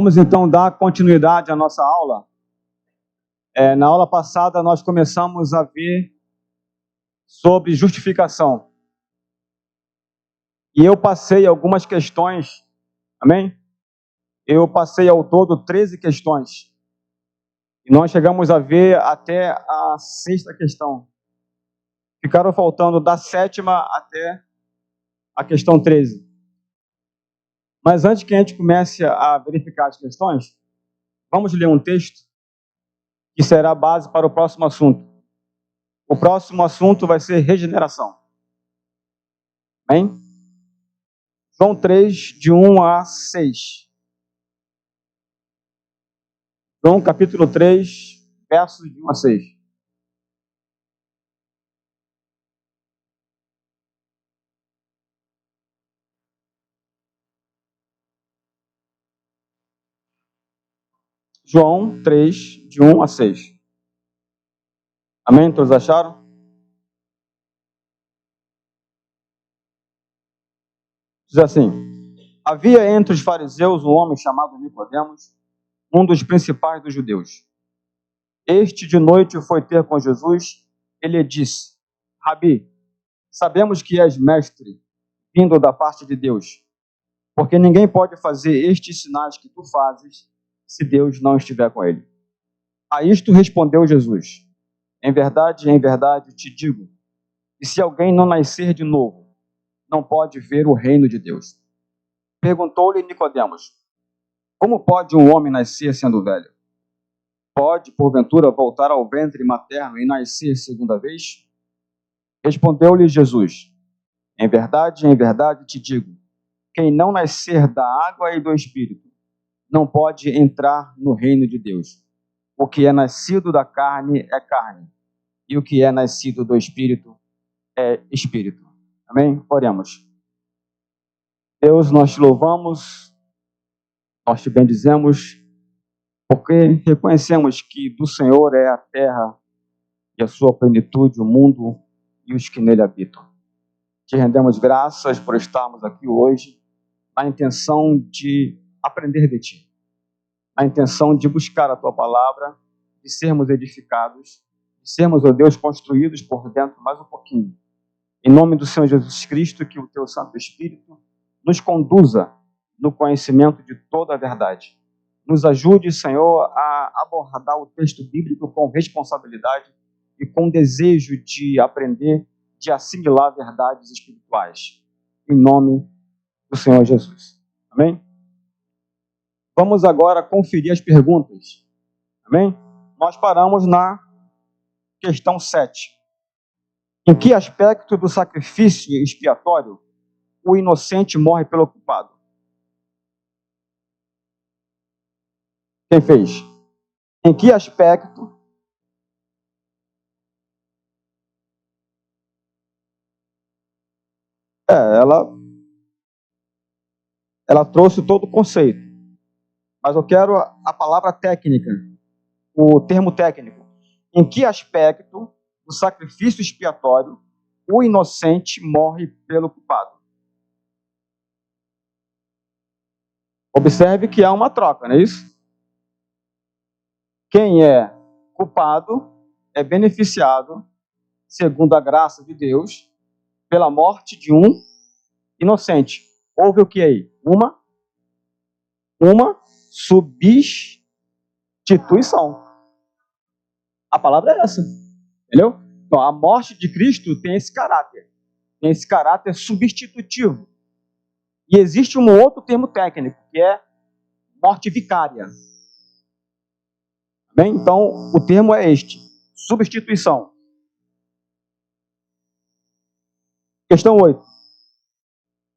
Vamos então dar continuidade à nossa aula. Na aula passada nós começamos a ver sobre justificação. E eu passei algumas questões, amém? Eu passei ao todo 13 questões. E nós chegamos a ver até a 6ª questão. Ficaram faltando da 7ª até a questão 13. Mas antes que a gente comece a verificar as questões, vamos ler um texto que será a base para o próximo assunto. O próximo assunto vai ser regeneração. Amém? João 3, de 1 a 6. João capítulo 3, versos de 1 a 6. João 3, de 1 a 6. Amém? Todos acharam? Diz assim: havia entre os fariseus um homem chamado Nicodemos, um dos principais dos judeus. Este de noite foi ter com Jesus. Ele disse: Rabi, sabemos que és mestre, vindo da parte de Deus, porque ninguém pode fazer estes sinais que tu fazes, se Deus não estiver com ele. A isto respondeu Jesus: em verdade, te digo, que se alguém não nascer de novo, não pode ver o reino de Deus. Perguntou-lhe Nicodemos: como pode um homem nascer sendo velho? Pode, porventura, voltar ao ventre materno e nascer segunda vez? Respondeu-lhe Jesus: em verdade, te digo, quem não nascer da água e do Espírito, não pode entrar no reino de Deus. O que é nascido da carne é carne, e o que é nascido do Espírito é Espírito. Amém? Oremos. Deus, nós te louvamos, nós te bendizemos, porque reconhecemos que do Senhor é a terra e a sua plenitude, o mundo e os que nele habitam. Te rendemos graças por estarmos aqui hoje, na intenção de aprender de ti, na intenção de buscar a tua palavra, de sermos edificados, de sermos, ó Deus, construídos por dentro mais um pouquinho. Em nome do Senhor Jesus Cristo, que o teu Santo Espírito nos conduza no conhecimento de toda a verdade. Nos ajude, Senhor, a abordar o texto bíblico com responsabilidade e com desejo de aprender, de assimilar verdades espirituais. Em nome do Senhor Jesus. Amém? Vamos agora conferir as perguntas. Amém? Nós paramos na questão 7. Em que aspecto do sacrifício expiatório o inocente morre pelo culpado? Quem fez? Em que aspecto ela trouxe todo o conceito. Mas eu quero a palavra técnica, o termo técnico. Em que aspecto do sacrifício expiatório o inocente morre pelo culpado? Observe que há uma troca, não é isso? Quem é culpado é beneficiado, segundo a graça de Deus, pela morte de um inocente. Houve o que aí? Uma substituição. A palavra é essa. Entendeu? Então, a morte de Cristo tem esse caráter. Tem esse caráter substitutivo. E existe um outro termo técnico, que é morte vicária. Bem, então, o termo é este: substituição. Questão 8.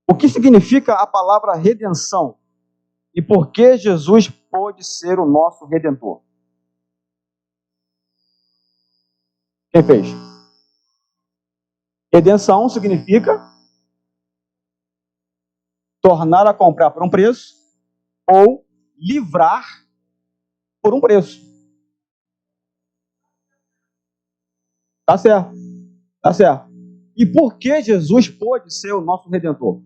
O que significa a palavra redenção? E por que Jesus pôde ser o nosso Redentor? Quem fez? Redenção significa tornar a comprar por um preço ou livrar por um preço. Tá certo. Tá certo. E por que Jesus pôde ser o nosso Redentor?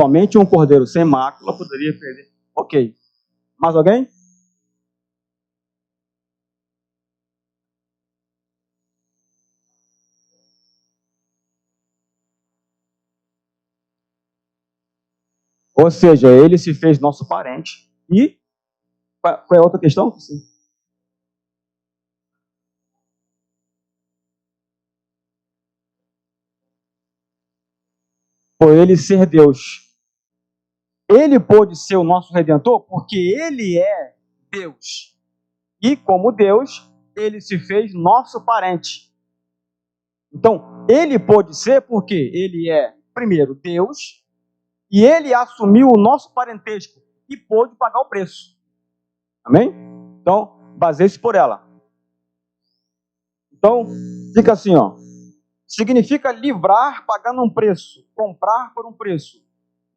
Somente um cordeiro sem mácula poderia perder. Ok. Mais alguém? Ou seja, ele se fez nosso parente. E qual é a outra questão? Por ele ser Deus. Ele pôde ser o nosso Redentor porque ele é Deus. E como Deus, ele se fez nosso parente. Então, ele pôde ser porque ele é, primeiro, Deus, e ele assumiu o nosso parentesco e pôde pagar o preço. Amém? Então, baseie-se por ela. Então, fica assim, ó. Significa livrar pagando um preço, comprar por um preço.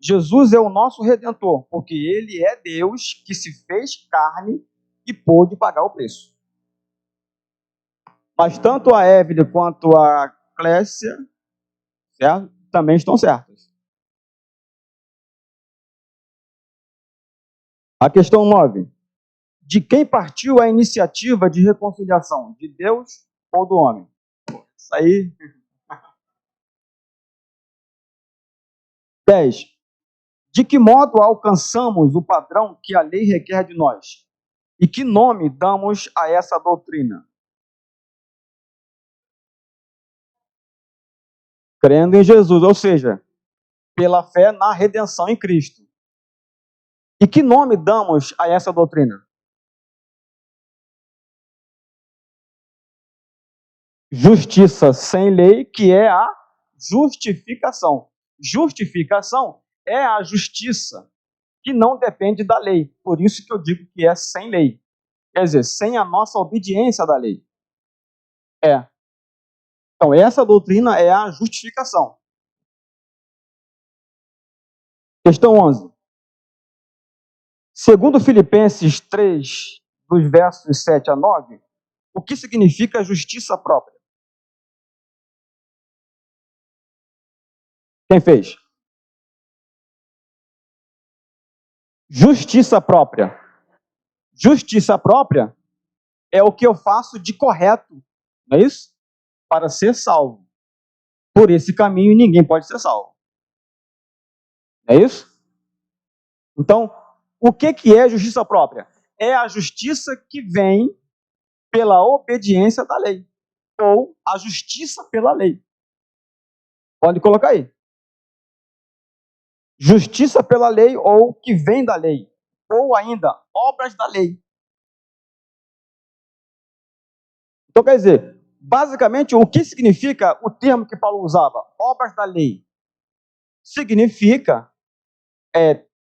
Jesus é o nosso Redentor, porque ele é Deus que se fez carne e pôde pagar o preço. Mas tanto a Evelyn quanto a Clécia, certo? Também estão certas. A questão 9. De quem partiu a iniciativa de reconciliação? De Deus ou do homem? Isso aí. 10. De que modo alcançamos o padrão que a lei requer de nós? E que nome damos a essa doutrina? Crendo em Jesus, ou seja, pela fé na redenção em Cristo. E que nome damos a essa doutrina? Justiça sem lei, que é a justificação. Justificação é a justiça que não depende da lei. Por isso que eu digo que é sem lei. Quer dizer, sem a nossa obediência da lei. É. Então, essa doutrina é a justificação. Questão 11. Segundo Filipenses 3, dos versos 7 a 9, o que significa justiça própria? Quem fez? Justiça própria. Justiça própria é o que eu faço de correto, não é isso? Para ser salvo. Por esse caminho ninguém pode ser salvo. É isso? Então, o que é justiça própria? É a justiça que vem pela obediência da lei. Ou a justiça pela lei. Pode colocar aí. Justiça pela lei ou que vem da lei. Ou ainda, obras da lei. Então, quer dizer, basicamente, o que significa o termo que Paulo usava? Obras da lei. Significa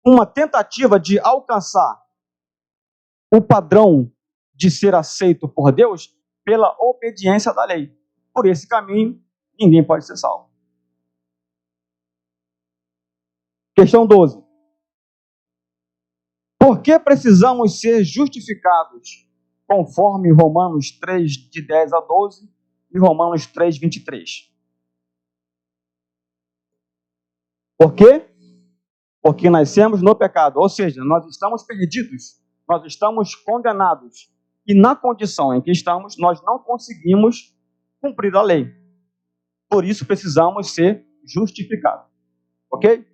uma tentativa de alcançar o padrão de ser aceito por Deus pela obediência da lei. Por esse caminho, ninguém pode ser salvo. Questão 12. Por que precisamos ser justificados conforme Romanos 3, de 10 a 12 e Romanos 3, 23? Por quê? Porque nascemos no pecado, ou seja, nós estamos perdidos, nós estamos condenados. E na condição em que estamos, nós não conseguimos cumprir a lei. Por isso precisamos ser justificados. Ok?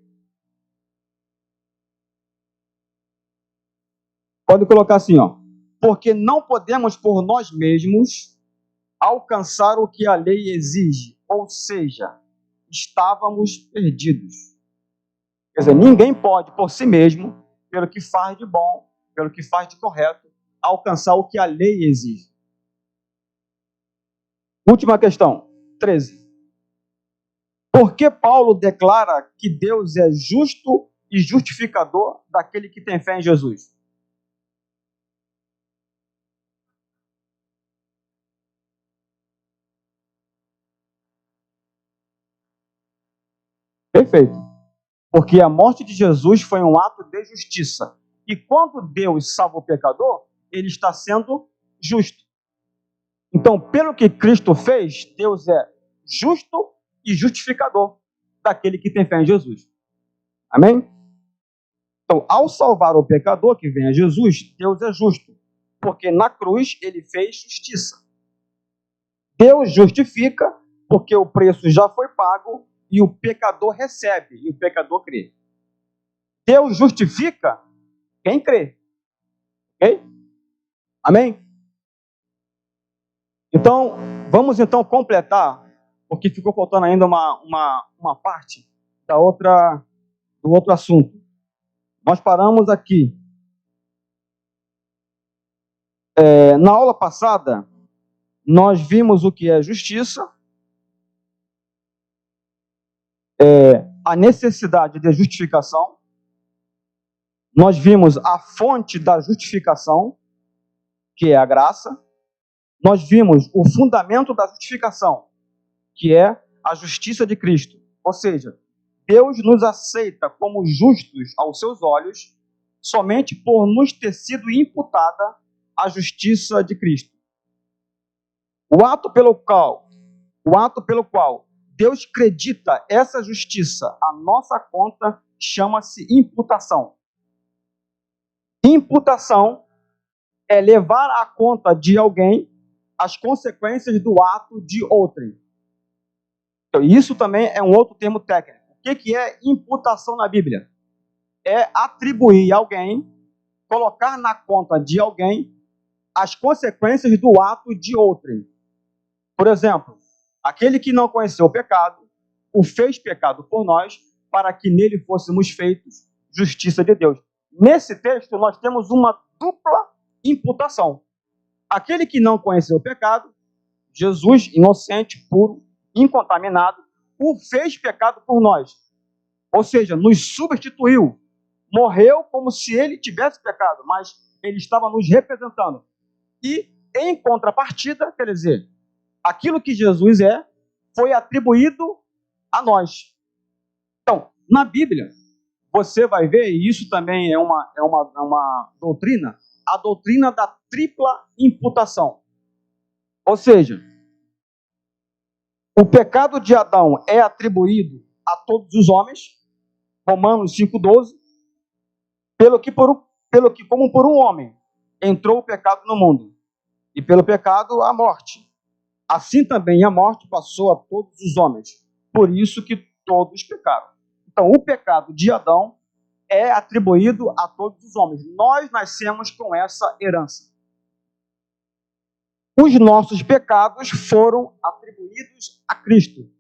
Pode colocar assim, ó. Porque não podemos por nós mesmos alcançar o que a lei exige. Ou seja, estávamos perdidos. Quer dizer, ninguém pode por si mesmo, pelo que faz de bom, pelo que faz de correto, alcançar o que a lei exige. Última questão, 13. Por que Paulo declara que Deus é justo e justificador daquele que tem fé em Jesus? Perfeito. Porque a morte de Jesus foi um ato de justiça. E quando Deus salva o pecador, ele está sendo justo. Então, pelo que Cristo fez, Deus é justo e justificador daquele que tem fé em Jesus. Amém? Então, ao salvar o pecador que vem a Jesus, Deus é justo, porque na cruz ele fez justiça. Deus justifica, porque o preço já foi pago e o pecador recebe, e o pecador crê. Deus justifica quem crê. Ok? Amém? Então, vamos então completar, porque ficou faltando ainda uma parte do outro assunto. Nós paramos aqui. Na aula passada, nós vimos o que é justiça, a necessidade de justificação. Nós vimos a fonte da justificação, que é a graça. Nós vimos o fundamento da justificação, que é a justiça de Cristo. Ou seja, Deus nos aceita como justos aos seus olhos somente por nos ter sido imputada a justiça de Cristo. O ato pelo qual Deus credita essa justiça à nossa conta chama-se imputação. Imputação é levar à conta de alguém as consequências do ato de outrem. Então, isso também é um outro termo técnico. O que é imputação na Bíblia? É atribuir a alguém, colocar na conta de alguém as consequências do ato de outrem. Por exemplo, aquele que não conheceu o pecado, o fez pecado por nós, para que nele fôssemos feitos justiça de Deus. Nesse texto, nós temos uma dupla imputação. Aquele que não conheceu o pecado, Jesus, inocente, puro, incontaminado, o fez pecado por nós. Ou seja, nos substituiu. Morreu como se ele tivesse pecado, mas ele estava nos representando. E, em contrapartida, quer dizer, aquilo que Jesus foi atribuído a nós. Então, na Bíblia, você vai ver, e isso também é uma doutrina, a doutrina da tripla imputação. Ou seja, o pecado de Adão é atribuído a todos os homens, Romanos 5,12, pelo que como por um homem entrou o pecado no mundo, e pelo pecado a morte. Assim também a morte passou a todos os homens, por isso que todos pecaram. Então, o pecado de Adão é atribuído a todos os homens. Nós nascemos com essa herança. Os nossos pecados foram atribuídos a Cristo.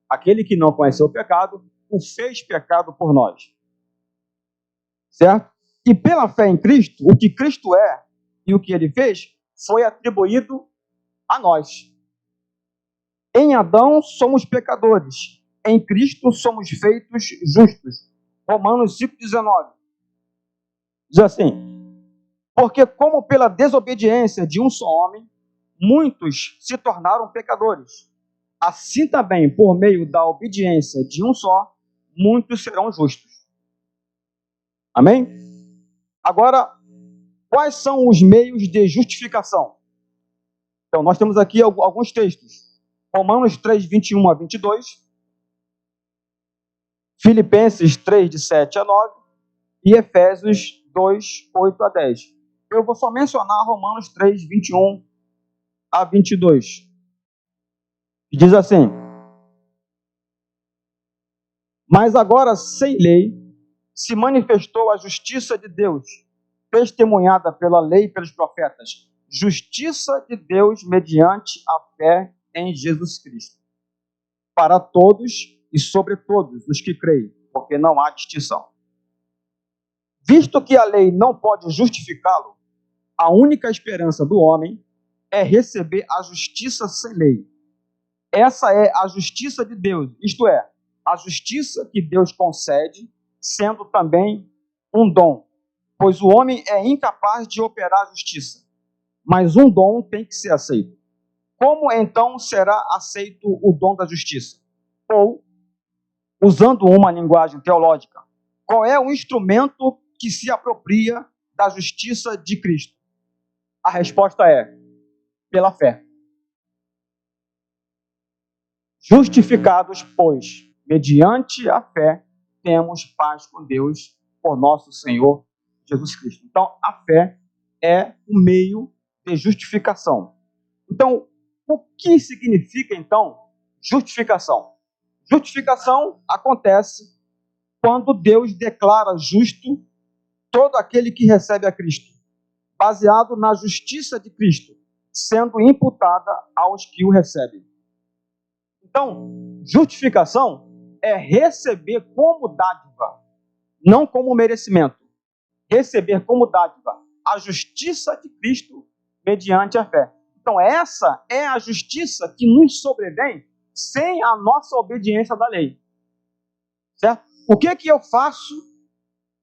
Aquele que não conheceu o pecado, o fez pecado por nós. Certo? E pela fé em Cristo, o que Cristo é e o que ele fez, foi atribuído a nós. Em Adão somos pecadores. Em Cristo somos feitos justos. Romanos 5,19. Diz assim: porque como pela desobediência de um só homem, muitos se tornaram pecadores, assim também, por meio da obediência de um só, muitos serão justos. Amém? Agora, quais são os meios de justificação? Então, nós temos aqui alguns textos. Romanos 3, 21 a 22, Filipenses 3, de 7 a 9 e Efésios 2, 8 a 10. Eu vou só mencionar Romanos 3, 21 a 22. E diz assim: mas agora, sem lei, se manifestou a justiça de Deus, testemunhada pela lei e pelos profetas, justiça de Deus mediante a fé em Jesus Cristo, para todos e sobre todos os que creem, porque não há distinção. Visto que a lei não pode justificá-lo, a única esperança do homem é receber a justiça sem lei. Essa é a justiça de Deus, isto é, a justiça que Deus concede, sendo também um dom, pois o homem é incapaz de operar a justiça, mas um dom tem que ser aceito. Como então será aceito o dom da justiça? Ou, usando uma linguagem teológica, qual é o instrumento que se apropria da justiça de Cristo? A resposta é: pela fé. Justificados, pois, mediante a fé, temos paz com Deus por nosso Senhor Jesus Cristo. Então, a fé é o meio de justificação. Então, o que significa, então, justificação? Justificação acontece quando Deus declara justo todo aquele que recebe a Cristo, baseado na justiça de Cristo, sendo imputada aos que o recebem. Então, justificação é receber como dádiva, não como merecimento. Receber como dádiva a justiça de Cristo mediante a fé. Então, essa é a justiça que nos sobrevém sem a nossa obediência da lei. Certo? O que eu faço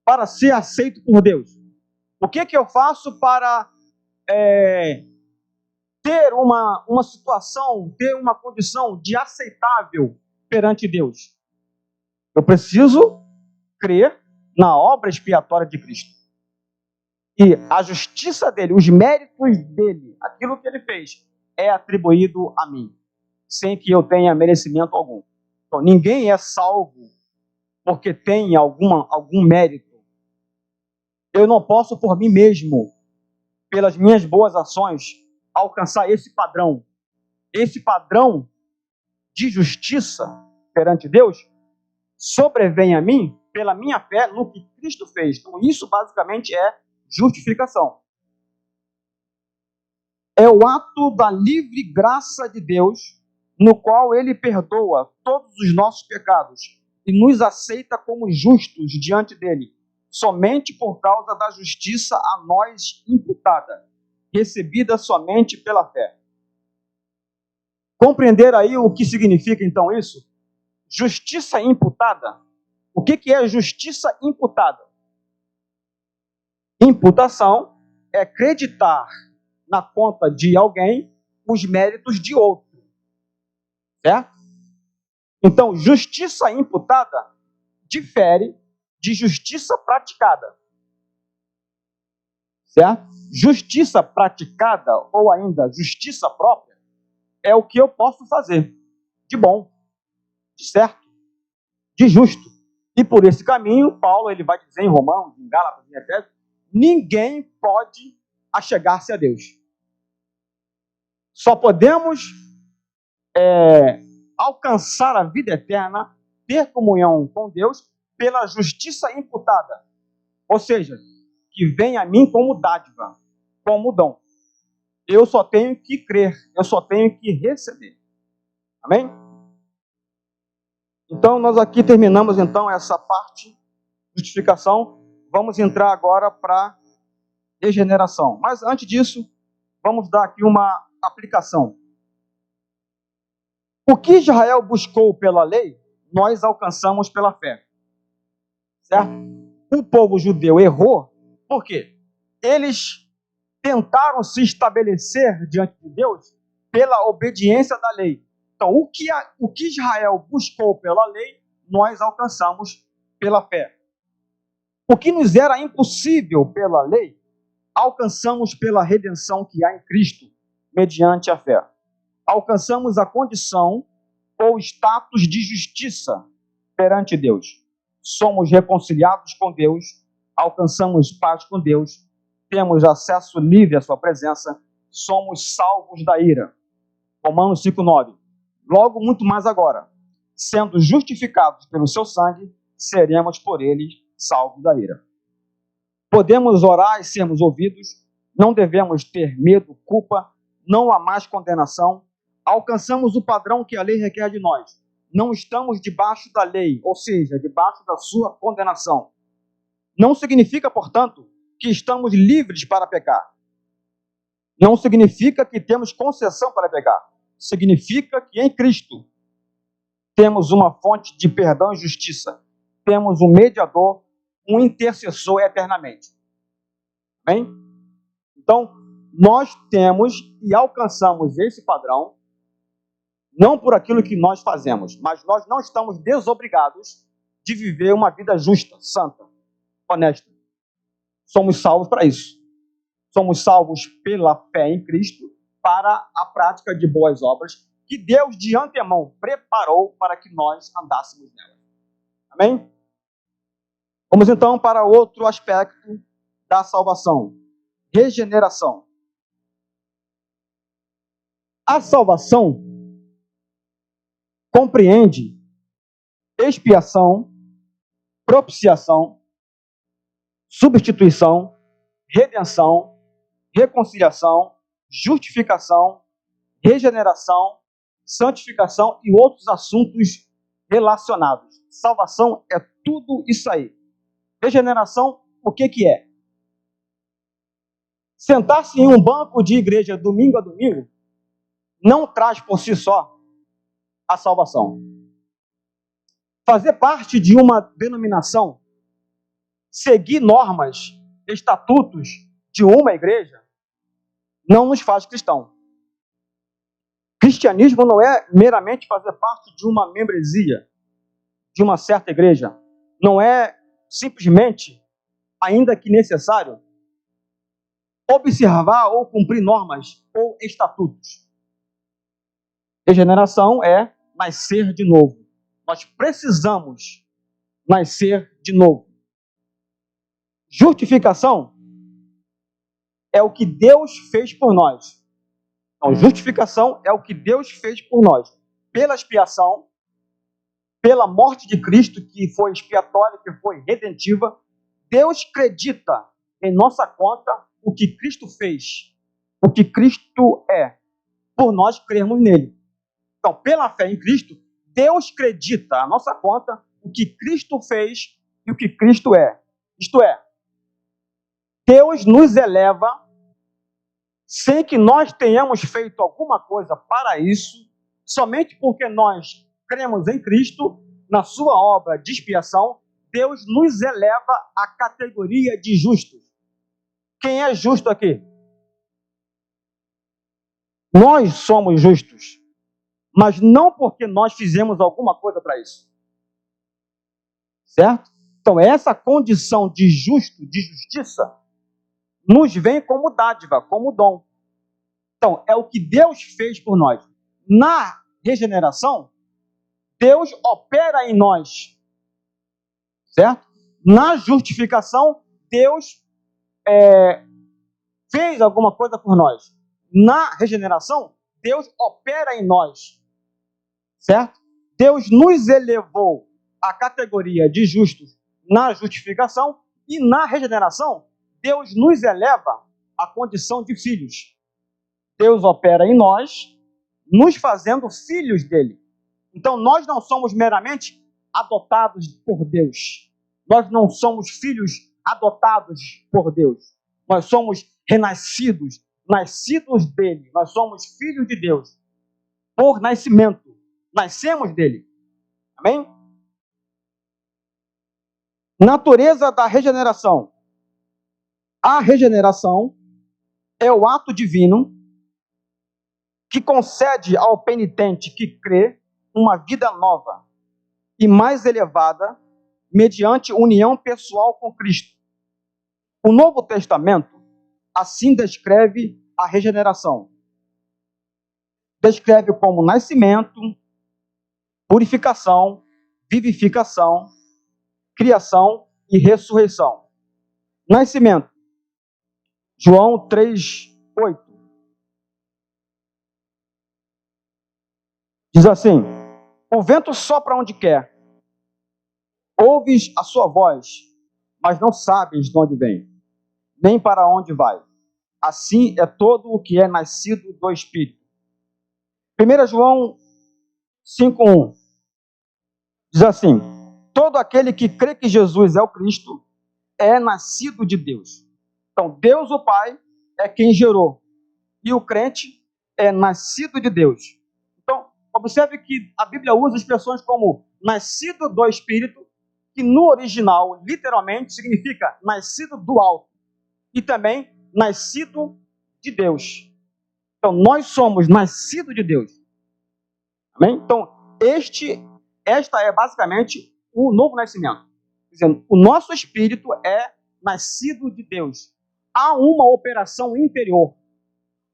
para ser aceito por Deus? O que eu faço para ter uma situação, ter uma condição de aceitável perante Deus? Eu preciso crer na obra expiatória de Cristo. E a justiça dele, os méritos dele, aquilo que ele fez, é atribuído a mim, sem que eu tenha merecimento algum. Então, ninguém é salvo porque tem algum mérito. Eu não posso, por mim mesmo, pelas minhas boas ações, alcançar esse padrão. Esse padrão de justiça perante Deus sobrevém a mim pela minha fé no que Cristo fez. Então, isso basicamente é justificação. É o ato da livre graça de Deus, no qual Ele perdoa todos os nossos pecados e nos aceita como justos diante dele, somente por causa da justiça a nós imputada, recebida somente pela fé. Compreender aí o que significa então isso? Justiça imputada. O que é justiça imputada? Imputação é acreditar na conta de alguém os méritos de outro. Certo? Então, justiça imputada difere de justiça praticada. Certo? Justiça praticada, ou ainda justiça própria, é o que eu posso fazer de bom, de certo, de justo. E por esse caminho, Paulo ele vai dizer em Romanos, em Gálatas, em Efésios, ninguém pode achegar-se a Deus. Só podemos alcançar a vida eterna, ter comunhão com Deus, pela justiça imputada. Ou seja, que vem a mim como dádiva, como dom. Eu só tenho que crer, eu só tenho que receber. Amém? Então, nós aqui terminamos então essa parte de justificação. Vamos entrar agora para regeneração. Mas antes disso, vamos dar aqui uma aplicação. O que Israel buscou pela lei, nós alcançamos pela fé. Certo? O povo judeu errou, por quê? Eles tentaram se estabelecer diante de Deus pela obediência da lei. Então, o que Israel buscou pela lei, nós alcançamos pela fé. O que nos era impossível pela lei, alcançamos pela redenção que há em Cristo, mediante a fé. Alcançamos a condição ou status de justiça perante Deus. Somos reconciliados com Deus, alcançamos paz com Deus, temos acesso livre à sua presença, somos salvos da ira. Romanos 5,9. Logo, muito mais agora, sendo justificados pelo seu sangue, seremos por ele salvos da ira. Podemos orar e sermos ouvidos, não devemos ter medo, culpa, não há mais condenação, alcançamos o padrão que a lei requer de nós. Não estamos debaixo da lei, ou seja, debaixo da sua condenação. Não significa, portanto, que estamos livres para pecar. Não significa que temos concessão para pecar. Significa que em Cristo temos uma fonte de perdão e justiça. Temos um mediador, um intercessor eternamente. Bem? Então, nós temos e alcançamos esse padrão, não por aquilo que nós fazemos, mas nós não estamos desobrigados de viver uma vida justa, santa, honesta. Somos salvos para isso. Somos salvos pela fé em Cristo para a prática de boas obras que Deus de antemão preparou para que nós andássemos nelas. Amém? Vamos então para outro aspecto da salvação: regeneração. A salvação compreende expiação, propiciação, substituição, redenção, reconciliação, justificação, regeneração, santificação e outros assuntos relacionados. Salvação é tudo isso aí. Regeneração, o que que é? Sentar-se em um banco de igreja domingo a domingo não traz por si só a salvação. Fazer parte de uma denominação, seguir normas, estatutos de uma igreja, não nos faz cristão. Cristianismo não é meramente fazer parte de uma membresia, de uma certa igreja. Não é simplesmente, ainda que necessário, observar ou cumprir normas ou estatutos. Regeneração é nascer de novo. Nós precisamos nascer de novo. Justificação é o que Deus fez por nós. Então, justificação é o que Deus fez por nós. Pela expiação, pela morte de Cristo, que foi expiatória, que foi redentiva, Deus acredita em nossa conta o que Cristo fez, o que Cristo é, por nós crermos nele. Então, pela fé em Cristo, Deus acredita a nossa conta o que Cristo fez e o que Cristo é. Isto é, Deus nos eleva sem que nós tenhamos feito alguma coisa para isso, somente porque nós cremos em Cristo, na sua obra de expiação, Deus nos eleva à categoria de justos. Quem é justo aqui? Nós somos justos, mas não porque nós fizemos alguma coisa para isso. Certo? Então, essa condição de justo, de justiça, nos vem como dádiva, como dom. Então, é o que Deus fez por nós. Na regeneração, Deus opera em nós. Certo? Na justificação, Deus fez alguma coisa por nós. Na regeneração, Deus opera em nós. Certo? Deus nos elevou à categoria de justos na justificação e na regeneração, Deus nos eleva à condição de filhos. Deus opera em nós, nos fazendo filhos dele. Então, nós não somos meramente adotados por Deus. Nós não somos filhos adotados por Deus. Nós somos renascidos, nascidos dele. Nós somos filhos de Deus por nascimento. Nascemos dele. Amém? Natureza da regeneração. A regeneração é o ato divino que concede ao penitente que crê uma vida nova e mais elevada mediante união pessoal com Cristo. O Novo Testamento assim descreve a regeneração. Descreve como nascimento, purificação, vivificação, criação e ressurreição. Nascimento. João 3:8. Diz assim: o vento sopra onde quer, ouves a sua voz, mas não sabes de onde vem, nem para onde vai. Assim é todo o que é nascido do Espírito. 1 João 5:1 diz assim: todo aquele que crê que Jesus é o Cristo é nascido de Deus. Então, Deus o Pai é quem gerou, e o crente é nascido de Deus. Então, observe que a Bíblia usa expressões como nascido do Espírito, que no original, literalmente, significa nascido do alto, e também nascido de Deus. Então, nós somos nascidos de Deus. Amém? Então, esta é basicamente o novo nascimento. Dizendo, o nosso espírito é nascido de Deus. Há uma operação interior.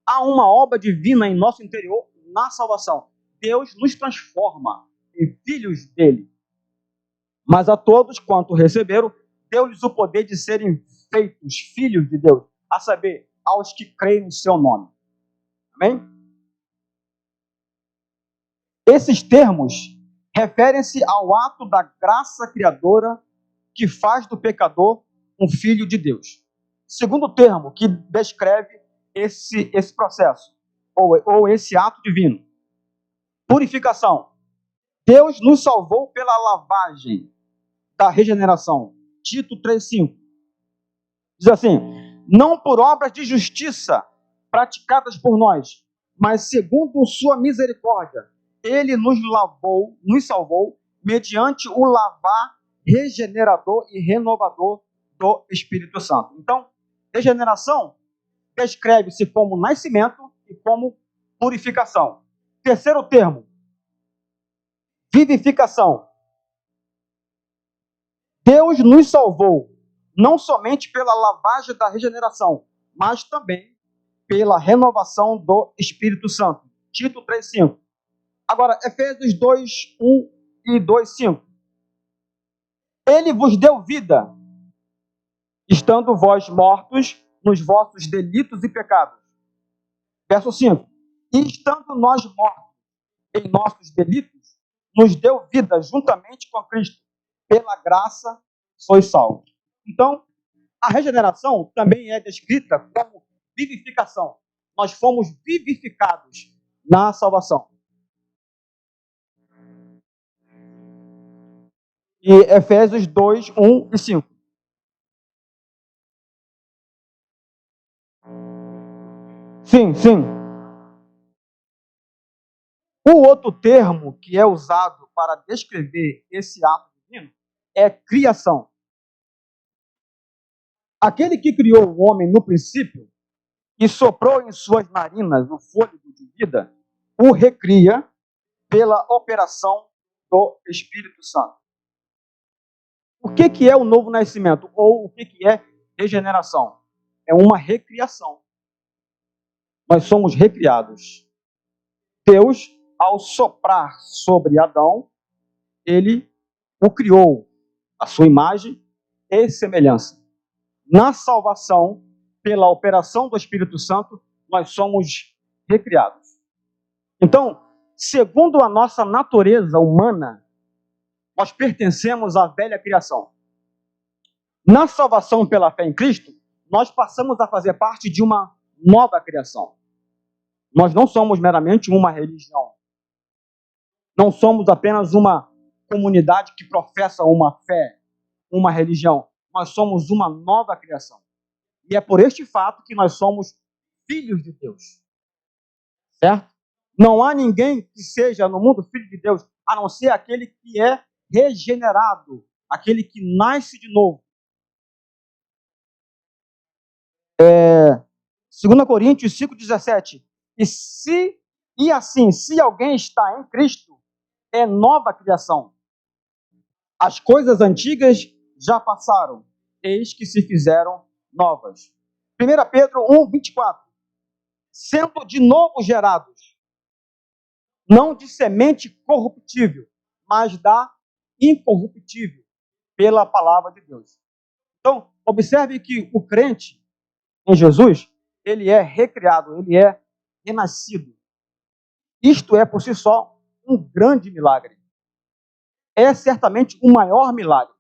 Há uma obra divina em nosso interior na salvação. Deus nos transforma em filhos dele. Mas a todos quanto receberam, deu-lhes o poder de serem feitos filhos de Deus, a saber, aos que creem no seu nome. Amém? Esses termos referem-se ao ato da graça criadora que faz do pecador um filho de Deus. Segundo termo que descreve esse processo, ou esse ato divino. Purificação. Deus nos salvou pela lavagem da regeneração. Tito 3,5. Diz assim: não por obras de justiça praticadas por nós, mas segundo sua misericórdia, ele nos salvou, mediante o lavar regenerador e renovador do Espírito Santo. Então, regeneração descreve-se como nascimento e como purificação. Terceiro termo, vivificação. Deus nos salvou não somente pela lavagem da regeneração, mas também pela renovação do Espírito Santo. Tito 3,5. Agora, Efésios 2:1 e 2:5. Ele vos deu vida, estando vós mortos nos vossos delitos e pecados. Verso 5. E estando nós mortos em nossos delitos, nos deu vida juntamente com Cristo. Pela graça sois salvos. Então, a regeneração também é descrita como vivificação. Nós fomos vivificados na salvação. E Efésios 2:1 e 5. Sim. O outro termo que é usado para descrever esse ato divino é criação. Aquele que criou o homem no princípio e soprou em suas narinas o fôlego de vida, o recria pela operação do Espírito Santo. O que é o novo nascimento? Ou o que é regeneração? É uma recriação. Nós somos recriados. Deus, ao soprar sobre Adão, ele o criou, a sua imagem e semelhança. Na salvação, pela operação do Espírito Santo, nós somos recriados. Então, segundo a nossa natureza humana, nós pertencemos à velha criação. Na salvação pela fé em Cristo, nós passamos a fazer parte de uma nova criação. Nós não somos meramente uma religião. Não somos apenas uma comunidade que professa uma fé, uma religião. Nós somos uma nova criação. E é por este fato que nós somos filhos de Deus. Certo? Não há ninguém que seja no mundo filho de Deus, a não ser aquele que é regenerado, aquele que nasce de novo. 2 Coríntios 5,17. E assim, se alguém está em Cristo, é nova criação. As coisas antigas já passaram, eis que se fizeram novas. 1 Pedro 1,24. Sendo de novo gerados, não de semente corruptível, mas da incorruptível, pela palavra de Deus. Então, observe que o crente em Jesus, ele é recriado, ele é renascido. Isto é, por si só, um grande milagre. É certamente o maior milagre.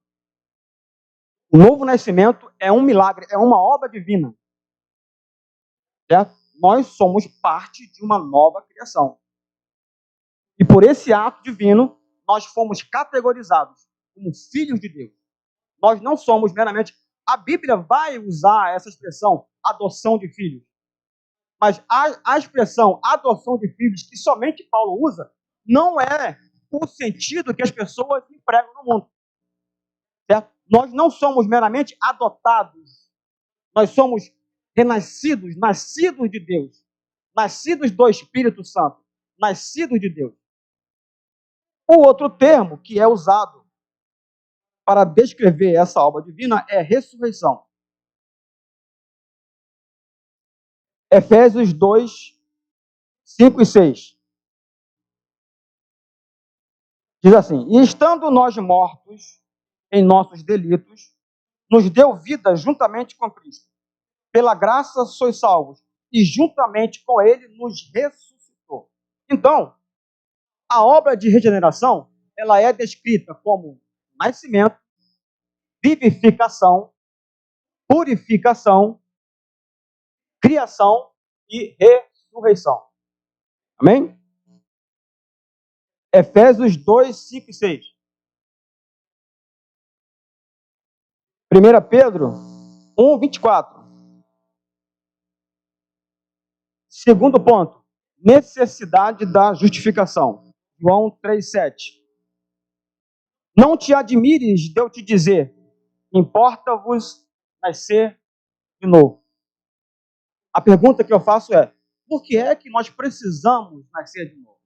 O novo nascimento é um milagre, é uma obra divina. Certo? Nós somos parte de uma nova criação. E por esse ato divino, nós fomos categorizados como filhos de Deus. Nós não somos meramente... A Bíblia vai usar essa expressão, adoção de filhos. Mas a expressão adoção de filhos, que somente Paulo usa, não é o sentido que as pessoas empregam no mundo. Certo? Nós não somos meramente adotados. Nós somos renascidos, nascidos de Deus. Nascidos do Espírito Santo. Nascidos de Deus. O outro termo que é usado para descrever essa obra divina é ressurreição. Efésios 2, 5 e 6. Diz assim: e estando nós mortos em nossos delitos, nos deu vida juntamente com Cristo. Pela graça sois salvos, e juntamente com Ele nos ressuscitou. Então, a obra de regeneração, ela é descrita como nascimento, vivificação, purificação, criação e ressurreição. Amém? Efésios 2, 5 e 6. 1 Pedro 1, 24. Segundo ponto, necessidade da justificação. João 3, 7. Não te admires de eu te dizer, importa-vos nascer de novo. A pergunta que eu faço é, por que é que nós precisamos nascer de novo?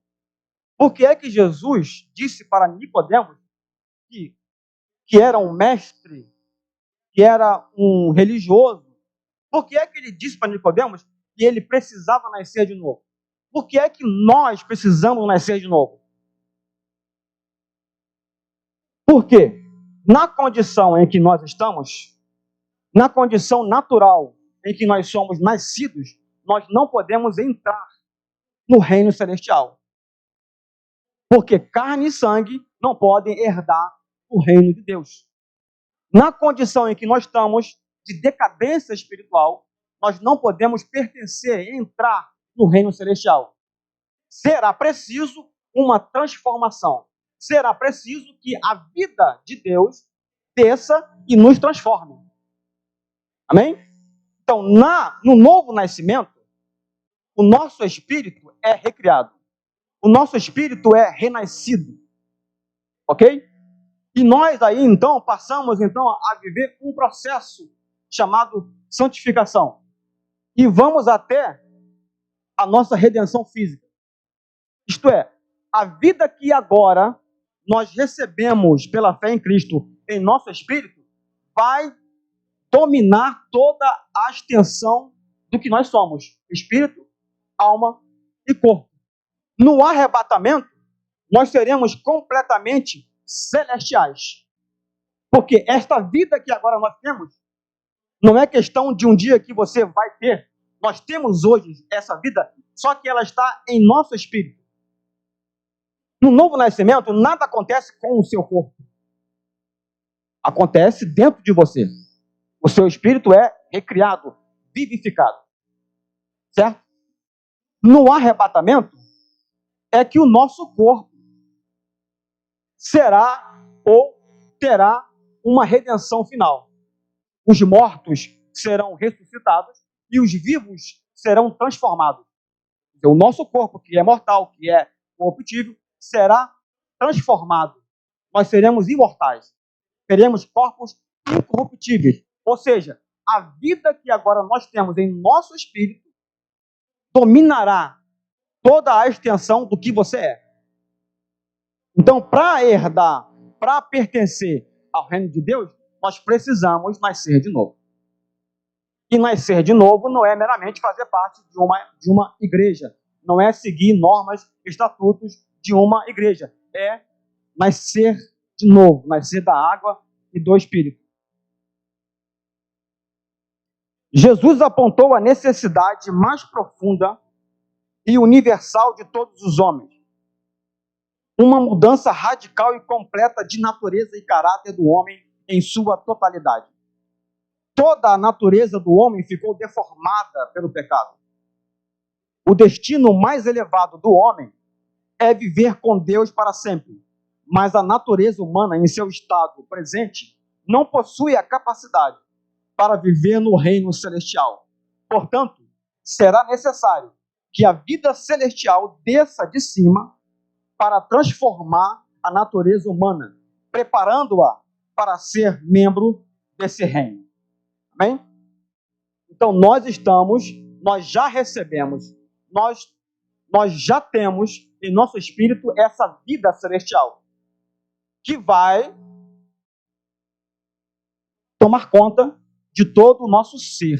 Por que é que Jesus disse para Nicodemos, que era um mestre, que era um religioso, por que é que ele disse para Nicodemos que ele precisava nascer de novo? Por que é que nós precisamos nascer de novo? Porque na condição em que nós estamos, na condição natural em que nós somos nascidos, nós não podemos entrar no reino celestial. Porque carne e sangue não podem herdar o reino de Deus. Na condição em que nós estamos de decadência espiritual, nós não podemos pertencer e entrar no reino celestial. Será preciso uma transformação. Será preciso que a vida de Deus desça e nos transforme. Amém? Então, no novo nascimento, o nosso espírito é recriado. O nosso espírito é renascido. Ok? E nós aí, então, passamos a viver um processo chamado santificação. E vamos até a nossa redenção física. Isto é, a vida que agora nós recebemos pela fé em Cristo em nosso espírito vai dominar toda a extensão do que nós somos: espírito, alma e corpo. No arrebatamento, nós seremos completamente celestiais. Porque esta vida que agora nós temos, não é questão de um dia que você vai ter. Nós temos hoje essa vida, só que ela está em nosso espírito. No novo nascimento, nada acontece com o seu corpo. Acontece dentro de você. O seu espírito é recriado, vivificado. Certo? No arrebatamento, é que o nosso corpo será ou terá uma redenção final. Os mortos serão ressuscitados e os vivos serão transformados. Então, o nosso corpo, que é mortal, que é corruptível, será transformado. Nós seremos imortais. Teremos corpos incorruptíveis. Ou seja, a vida que agora nós temos em nosso espírito dominará toda a extensão do que você é. Então, para herdar, para pertencer ao reino de Deus, nós precisamos nascer de novo. E nascer de novo não é meramente fazer parte de uma igreja. Não é seguir normas, estatutos de uma igreja. É nascer de novo, nascer da água e do Espírito. Jesus apontou a necessidade mais profunda e universal de todos os homens. Uma mudança radical e completa de natureza e caráter do homem em sua totalidade. Toda a natureza do homem ficou deformada pelo pecado. O destino mais elevado do homem é viver com Deus para sempre. Mas a natureza humana, em seu estado presente, não possui a capacidade para viver no reino celestial. Portanto, será necessário que a vida celestial desça de cima para transformar a natureza humana, preparando-a para ser membro desse reino. Amém? Então, nós já recebemos, nós já temos em nosso espírito essa vida celestial, que vai tomar conta de todo o nosso ser,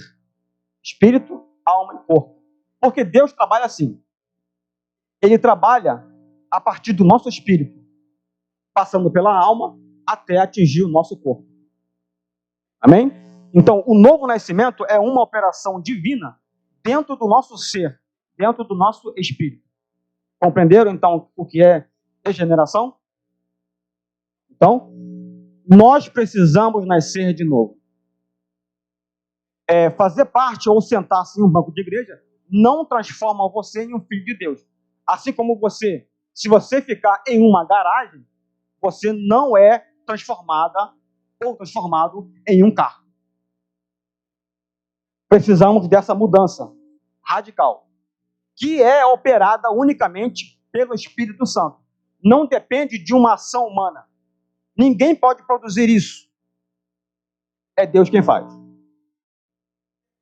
espírito, alma e corpo. Porque Deus trabalha assim. Ele trabalha a partir do nosso espírito, passando pela alma até atingir o nosso corpo. Amém? Então, o novo nascimento é uma operação divina dentro do nosso ser, dentro do nosso espírito. Compreenderam, então, o que é regeneração? Então, nós precisamos nascer de novo. Fazer parte ou sentar-se em um banco de igreja não transforma você em um filho de Deus. Assim como você, se você ficar em uma garagem, você não é transformada ou transformado em um carro. Precisamos dessa mudança radical, que é operada unicamente pelo Espírito Santo. Não depende de uma ação humana. Ninguém pode produzir isso. É Deus quem faz.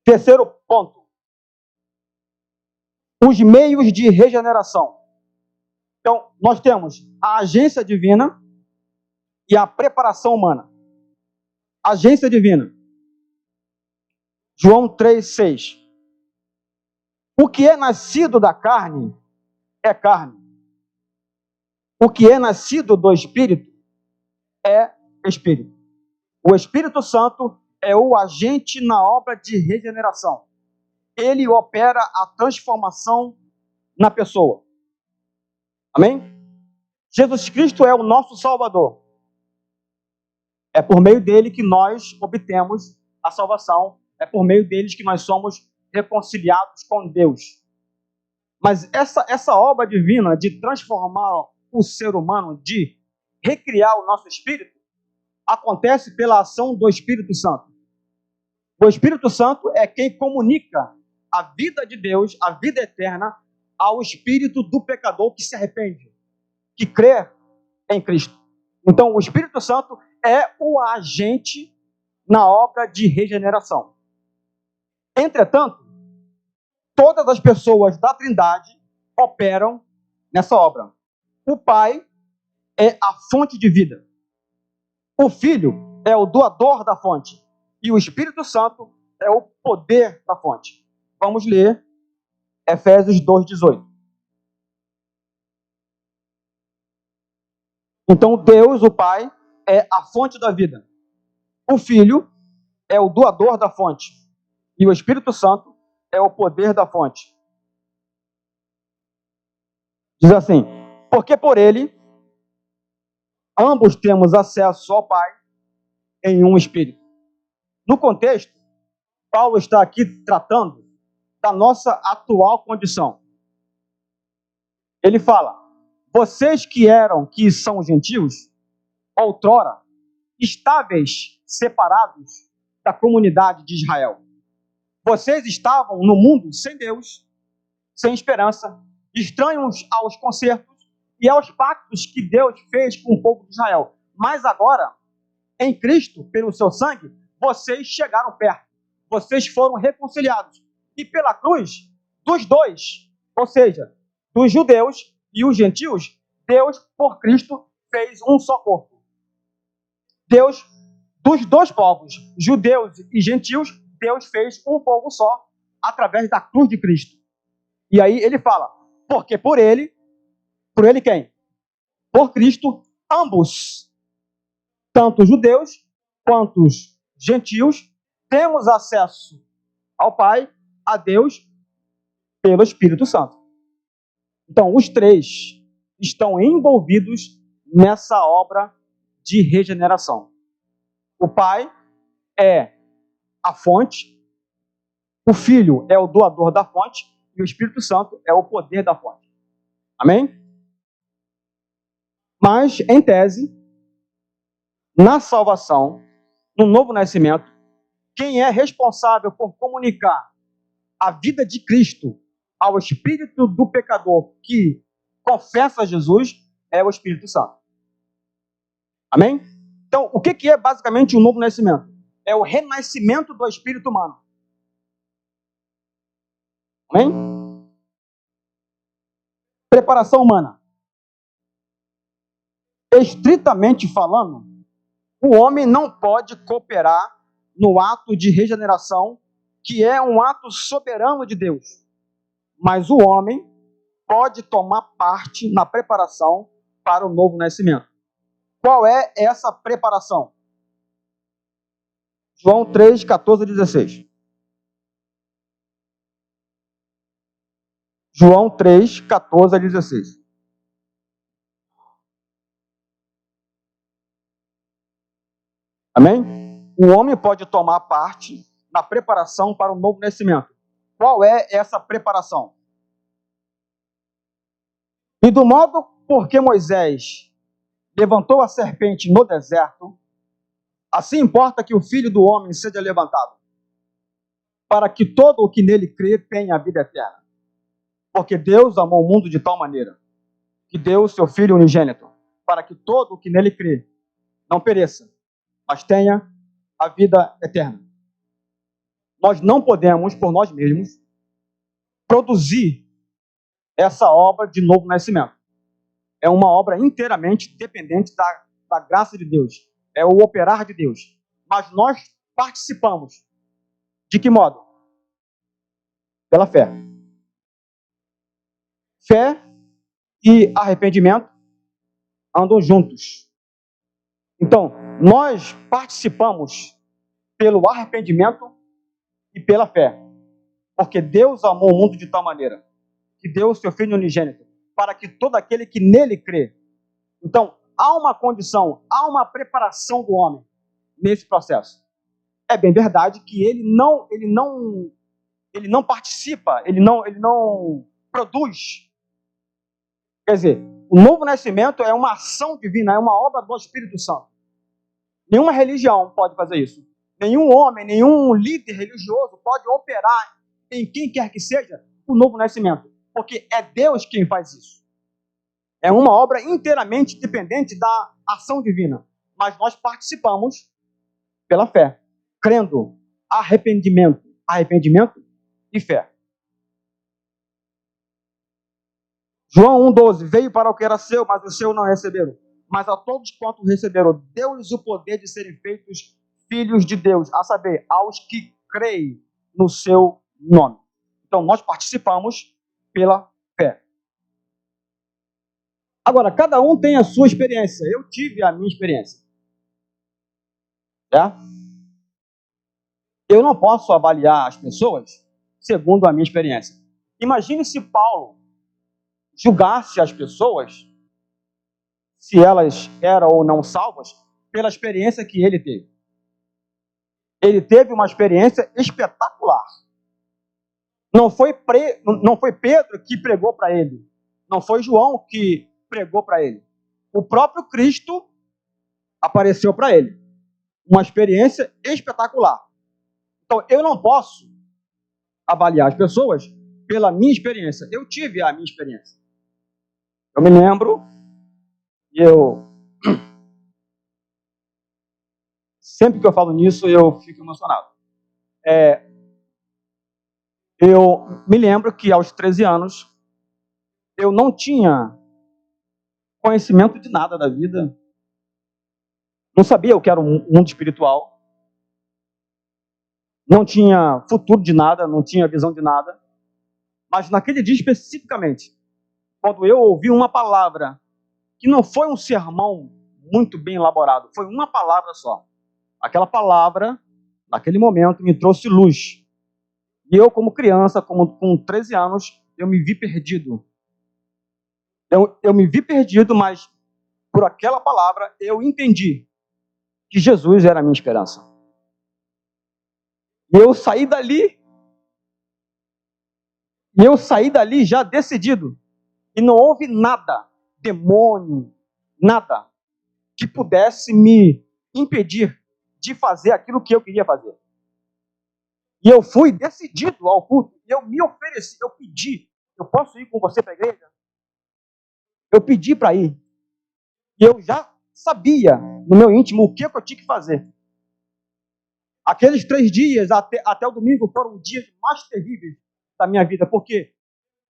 Terceiro ponto. Os meios de regeneração. Então, nós temos a agência divina e a preparação humana. Agência divina. João 3,6. O que é nascido da carne é carne. O que é nascido do Espírito é Espírito. O Espírito Santo é o agente na obra de regeneração. Ele opera a transformação na pessoa. Amém? Jesus Cristo é o nosso Salvador. É por meio dele que nós obtemos a salvação. É por meio deles que nós somos reconciliados com Deus. Mas essa obra divina de transformar o ser humano, de recriar o nosso espírito, acontece pela ação do Espírito Santo. O Espírito Santo é quem comunica a vida de Deus, a vida eterna, ao espírito do pecador que se arrepende, que crê em Cristo. Então, o Espírito Santo é o agente na obra de regeneração. Entretanto, todas as pessoas da Trindade operam nessa obra. O Pai é a fonte de vida. O Filho é o doador da fonte. E o Espírito Santo é o poder da fonte. Vamos ler Efésios 2,18. Então, Deus, o Pai, é a fonte da vida. O Filho é o doador da fonte. E o Espírito Santo é o poder da fonte. Diz assim: porque por ele, ambos temos acesso ao Pai em um Espírito. No contexto, Paulo está aqui tratando da nossa atual condição. Ele fala: vocês que são gentios, outrora, estáveis, separados da comunidade de Israel. Vocês estavam no mundo sem Deus, sem esperança, estranhos aos concertos e aos pactos que Deus fez com o povo de Israel. Mas agora, em Cristo, pelo seu sangue, vocês chegaram perto. Vocês foram reconciliados. E pela cruz, dos dois, ou seja, dos judeus e os gentios, Deus, por Cristo, fez um só corpo. Deus, dos dois povos, judeus e gentios, Deus fez um povo só, através da cruz de Cristo. E aí ele fala: porque por ele quem? Por Cristo, ambos, tanto judeus quanto os gentios, temos acesso ao Pai, a Deus, pelo Espírito Santo. Então, os três estão envolvidos nessa obra de regeneração. O Pai é a fonte, o Filho é o doador da fonte e o Espírito Santo é o poder da fonte. Amém? Mas, em tese, na salvação, no novo nascimento, quem é responsável por comunicar a vida de Cristo ao espírito do pecador que confessa Jesus é o Espírito Santo. Amém? Então, o que é basicamente o novo nascimento? É o renascimento do espírito humano. Amém? Preparação humana. Estritamente falando, o homem não pode cooperar no ato de regeneração, que é um ato soberano de Deus. Mas o homem pode tomar parte na preparação para o novo nascimento. Qual é essa preparação? João 3, 14 a 16. João 3, 14 a 16. Amém? O homem pode tomar parte na preparação para o novo nascimento. Qual é essa preparação? E do modo porque Moisés levantou a serpente no deserto, assim importa que o Filho do Homem seja levantado, para que todo o que nele crê tenha a vida eterna. Porque Deus amou o mundo de tal maneira que deu o seu Filho unigênito, para que todo o que nele crê não pereça, mas tenha a vida eterna. Nós não podemos, por nós mesmos, produzir essa obra de novo nascimento. É uma obra inteiramente dependente da graça de Deus. É o operar de Deus. Mas nós participamos. De que modo? Pela fé. Fé e arrependimento andam juntos. Então, nós participamos pelo arrependimento e pela fé. Porque Deus amou o mundo de tal maneira que deu o seu Filho unigênito, para que todo aquele que nele crê. Então, há uma condição, há uma preparação do homem nesse processo. É bem verdade que ele não participa, ele não produz. Quer dizer, o novo nascimento é uma ação divina, é uma obra do Espírito Santo. Nenhuma religião pode fazer isso. Nenhum homem, nenhum líder religioso pode operar em quem quer que seja o novo nascimento. Porque é Deus quem faz isso. É uma obra inteiramente dependente da ação divina. Mas nós participamos pela fé, crendo, arrependimento e fé. João 1,12, veio para o que era seu, mas os seus não receberam. Mas a todos quantos receberam, deu-lhes o poder de serem feitos filhos de Deus, a saber, aos que creem no seu nome. Então, nós participamos pela fé. Agora, cada um tem a sua experiência. Eu tive a minha experiência. Eu não posso avaliar as pessoas segundo a minha experiência. Imagine se Paulo julgasse as pessoas, se elas eram ou não salvas, pela experiência que ele teve. Ele teve uma experiência espetacular. Não foi Pedro que pregou para ele. Não foi João que pregou para ele. O próprio Cristo apareceu para ele. Uma experiência espetacular. Então, eu não posso avaliar as pessoas pela minha experiência. Eu tive a minha experiência. Eu me lembro, sempre que eu falo nisso, eu fico emocionado. Eu me lembro que aos 13 anos, eu não tinha conhecimento de nada da vida. Não sabia o que era um mundo espiritual. Não tinha futuro de nada, não tinha visão de nada. Mas naquele dia especificamente, quando eu ouvi uma palavra, que não foi um sermão muito bem elaborado, foi uma palavra só. Aquela palavra, naquele momento, me trouxe luz. E eu, como criança, com 13 anos, eu me vi perdido. Eu me vi perdido, mas por aquela palavra eu entendi que Jesus era a minha esperança. E eu saí dali já decidido. E não houve nada, demônio, nada, que pudesse me impedir de fazer aquilo que eu queria fazer. E eu fui decidido ao culto. E eu me ofereci, eu pedi. Eu posso ir com você para a igreja? Eu pedi para ir. E eu já sabia, no meu íntimo, o que eu tinha que fazer. Aqueles 3 dias, até o domingo, foram os dias mais terríveis da minha vida. Porque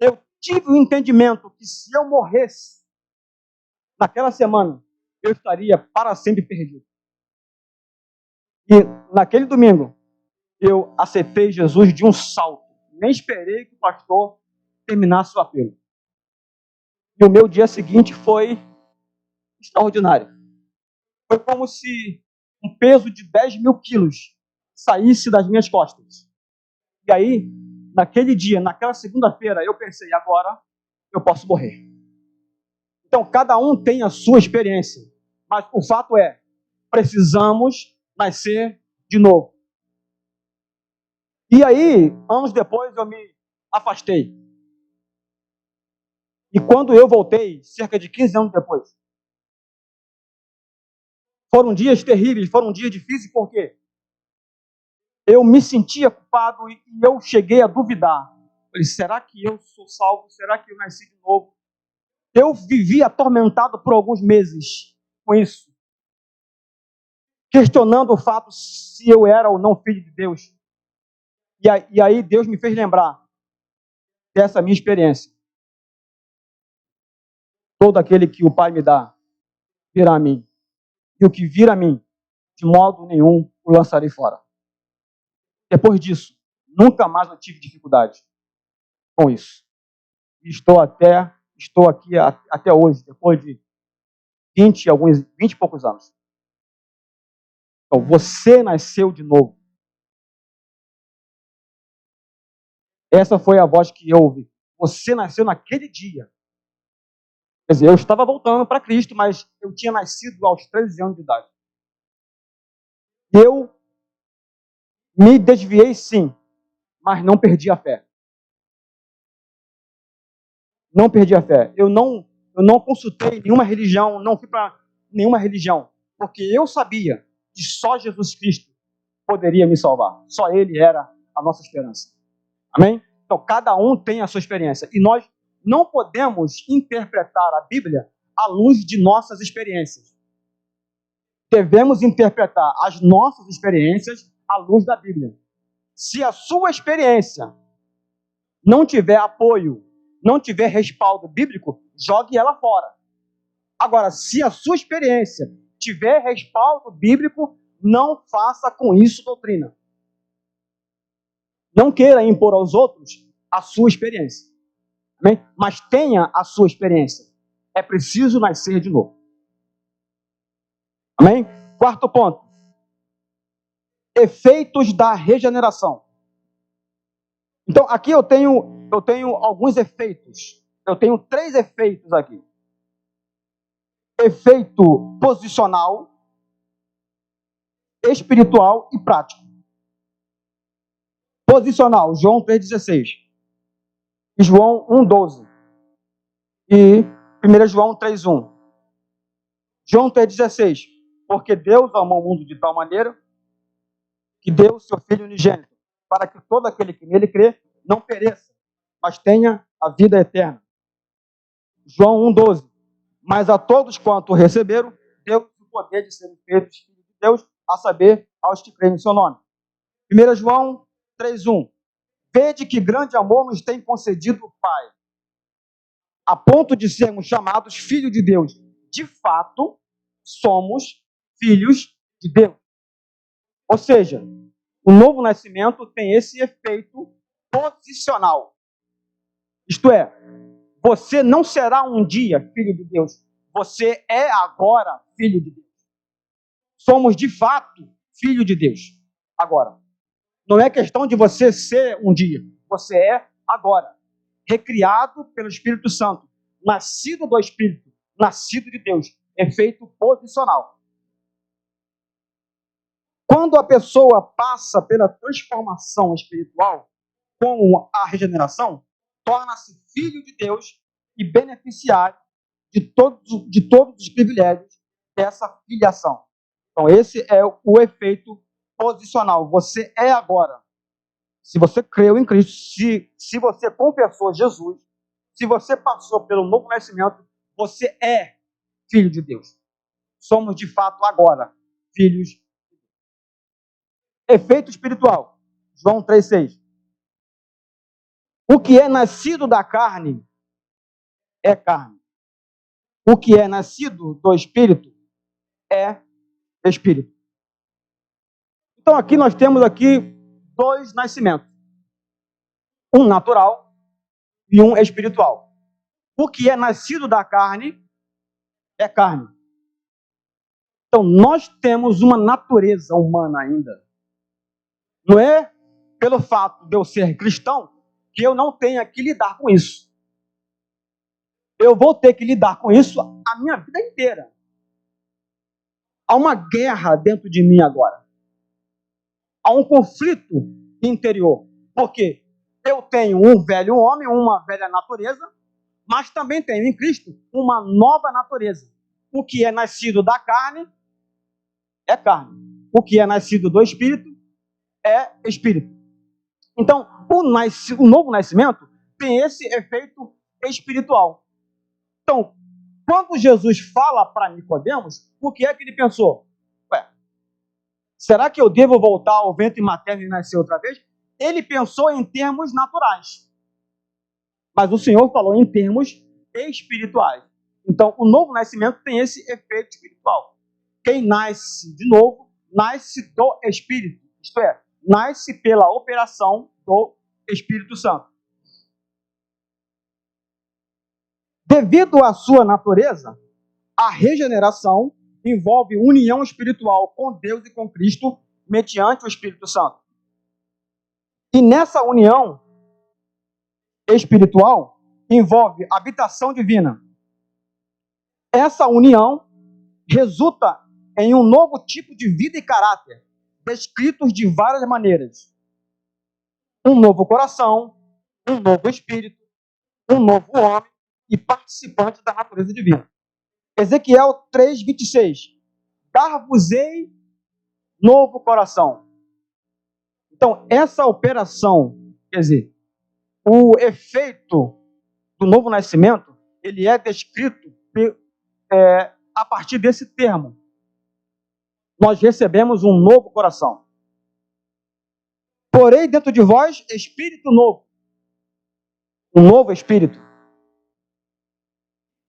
eu tive o entendimento que se eu morresse naquela semana, eu estaria para sempre perdido. E naquele domingo, eu aceitei Jesus de um salto. Nem esperei que o pastor terminasse o apelo. E o meu dia seguinte foi extraordinário. Foi como se um peso de 10 mil quilos saísse das minhas costas. E aí, naquele dia, naquela segunda-feira, eu pensei, agora eu posso morrer. Então, cada um tem a sua experiência. Mas o fato é, precisamos nascer de novo. E aí, anos depois, eu me afastei. E quando eu voltei, cerca de 15 anos depois, foram dias terríveis, foram dias difíceis, porque eu me sentia culpado e eu cheguei a duvidar. Falei, será que eu sou salvo? Será que eu nasci de novo? Eu vivi atormentado por alguns meses com isso, questionando o fato se eu era ou não filho de Deus. E aí Deus me fez lembrar dessa minha experiência. Todo aquele que o Pai me dá, virá a mim. E o que vir a mim, de modo nenhum o lançarei fora. Depois disso, nunca mais eu tive dificuldade com isso. E estou aqui até hoje, depois de 20 e poucos anos. Então, você nasceu de novo. Essa foi a voz que eu ouvi. Você nasceu naquele dia. Quer dizer, eu estava voltando para Cristo, mas eu tinha nascido aos 13 anos de idade. Eu me desviei, sim, mas não perdi a fé. Não perdi a fé. Eu não consultei nenhuma religião, não fui para nenhuma religião, porque eu sabia que só Jesus Cristo poderia me salvar. Só Ele era a nossa esperança. Amém? Então, cada um tem a sua experiência. E nós não podemos interpretar a Bíblia à luz de nossas experiências. Devemos interpretar as nossas experiências à luz da Bíblia. Se a sua experiência não tiver apoio, não tiver respaldo bíblico, jogue ela fora. Agora, se a sua experiência tiver respaldo bíblico, não faça com isso doutrina. Não queira impor aos outros a sua experiência. Amém? Mas tenha a sua experiência. É preciso nascer de novo. Amém? Quarto ponto. Efeitos da regeneração. Então, aqui eu tenho alguns efeitos. Eu tenho 3 efeitos aqui. Efeito posicional, espiritual e prático. Posicional, João 3,16. João 1,12. E 1 João 3,1. João 3,16. Porque Deus amou o mundo de tal maneira que deu o seu Filho unigênito, para que todo aquele que nele crê não pereça, mas tenha a vida eterna. João 1,12. Mas a todos quanto receberam, deu o poder de serem feitos filhos de Deus, a saber, aos que creem no seu nome. 1 João 3,1. Vede que grande amor nos tem concedido o Pai, a ponto de sermos chamados filhos de Deus. De fato, somos filhos de Deus. Ou seja, o novo nascimento tem esse efeito posicional. Isto é, você não será um dia filho de Deus. Você é agora filho de Deus. Somos de fato filho de Deus. Agora, não é questão de você ser um dia. Você é agora. Recriado pelo Espírito Santo. Nascido do Espírito. Nascido de Deus. Efeito posicional. Quando a pessoa passa pela transformação espiritual, como a regeneração, torna-se filho de Deus e beneficiário de todos os privilégios dessa filiação. Então, esse é o efeito posicional. Você é agora. Se você creu em Cristo, se você confessou Jesus, se você passou pelo novo nascimento, você é filho de Deus. Somos, de fato, agora filhos de Deus. Efeito espiritual. João 3,6. O que é nascido da carne é carne. O que é nascido do Espírito é Espírito. Então aqui nós temos 2 nascimentos. Um natural e um espiritual. O que é nascido da carne é carne. Então nós temos uma natureza humana ainda. Não é pelo fato de eu ser cristão que eu não tenha que lidar com isso. Eu vou ter que lidar com isso a minha vida inteira. Há uma guerra dentro de mim agora. Há um conflito interior. Porque eu tenho um velho homem, uma velha natureza, mas também tenho em Cristo uma nova natureza. O que é nascido da carne é carne. O que é nascido do Espírito é Espírito. Então, o novo nascimento tem esse efeito espiritual. Então, quando Jesus fala para Nicodemos, o que é que ele pensou? Será que eu devo voltar ao ventre materno e nascer outra vez? Ele pensou em termos naturais. Mas o Senhor falou em termos espirituais. Então, o novo nascimento tem esse efeito espiritual. Quem nasce de novo, nasce do Espírito. Isto é, nasce pela operação do Espírito Santo. Devido à sua natureza, a regeneração envolve união espiritual com Deus e com Cristo mediante o Espírito Santo. E nessa união espiritual envolve habitação divina. Essa união resulta em um novo tipo de vida e caráter, descritos de várias maneiras. Um novo coração, um novo espírito, um novo homem e participante da natureza divina. Ezequiel 3:26. Dar-vos-ei novo coração. Então, essa operação, quer dizer, o efeito do novo nascimento, ele é descrito a partir desse termo. Nós recebemos um novo coração. Porém, dentro de vós, espírito novo. Um novo espírito.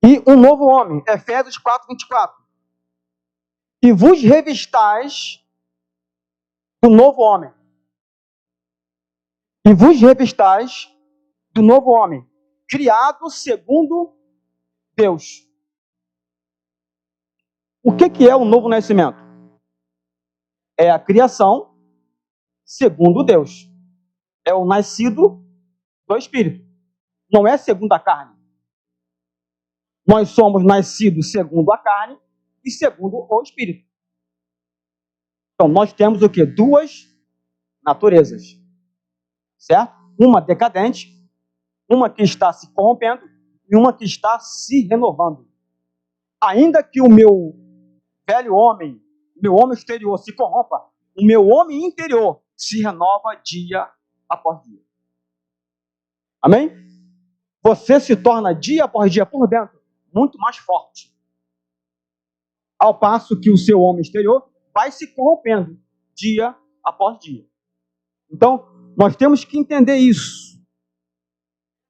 E um novo homem. Efésios 4:24. E vos revistais do novo homem. E vos revistais do novo homem, criado segundo Deus. O que é o novo nascimento? É a criação segundo Deus. É o nascido do Espírito. Não é segundo a carne. Nós somos nascidos segundo a carne e segundo o Espírito. Então, nós temos o quê? Duas naturezas. Certo? Uma decadente, uma que está se corrompendo e uma que está se renovando. Ainda que o meu velho homem, meu homem exterior se corrompa, o meu homem interior se renova dia após dia. Amém? Você se torna dia após dia por dentro muito mais forte. Ao passo que o seu homem exterior vai se corrompendo dia após dia. Então, nós temos que entender isso.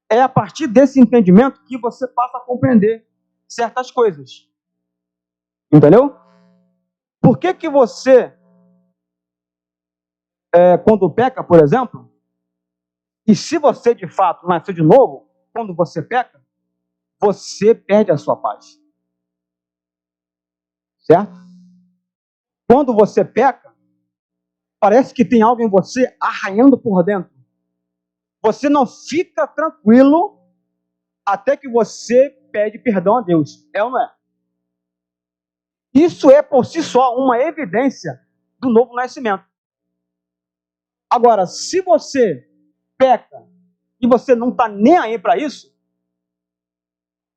É a partir desse entendimento que você passa a compreender certas coisas. Entendeu? Por que você, quando peca, por exemplo, e se você de fato nasceu de novo, quando você peca, você perde a sua paz. Certo? Quando você peca, parece que tem algo em você arranhando por dentro. Você não fica tranquilo até que você pede perdão a Deus. É ou não é? Isso é por si só uma evidência do novo nascimento. Agora, se você peca e você não está nem aí para isso,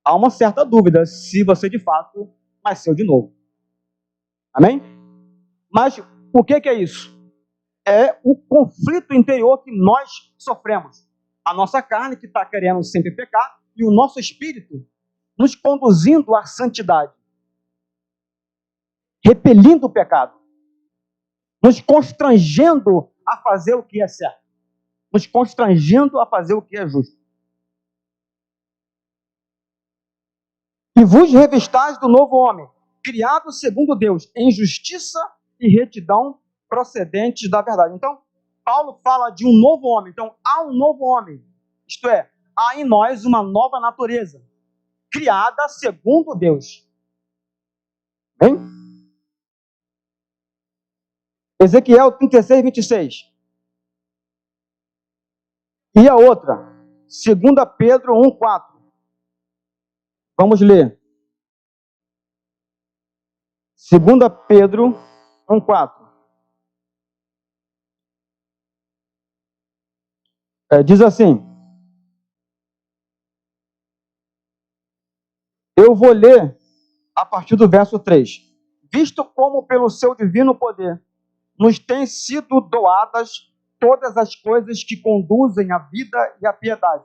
há uma certa dúvida se você de fato nasceu de novo. Amém? Mas o que é isso? É o conflito interior que nós sofremos. A nossa carne que está querendo sempre pecar e o nosso espírito nos conduzindo à santidade. Repelindo o pecado. Nos constrangendo a fazer o que é certo. Nos constrangendo a fazer o que é justo. E vos revistais do novo homem, criado segundo Deus, em justiça e retidão procedentes da verdade. Então, Paulo fala de um novo homem. Então, há um novo homem. Isto é, há em nós uma nova natureza, criada segundo Deus. Bem? Ezequiel 36:26. E a outra, 2 Pedro 1,4. Vamos ler. 2 Pedro 1,4. Diz assim, eu vou ler a partir do verso 3. Visto como pelo seu divino poder nos têm sido doadas todas as coisas que conduzem à vida e à piedade,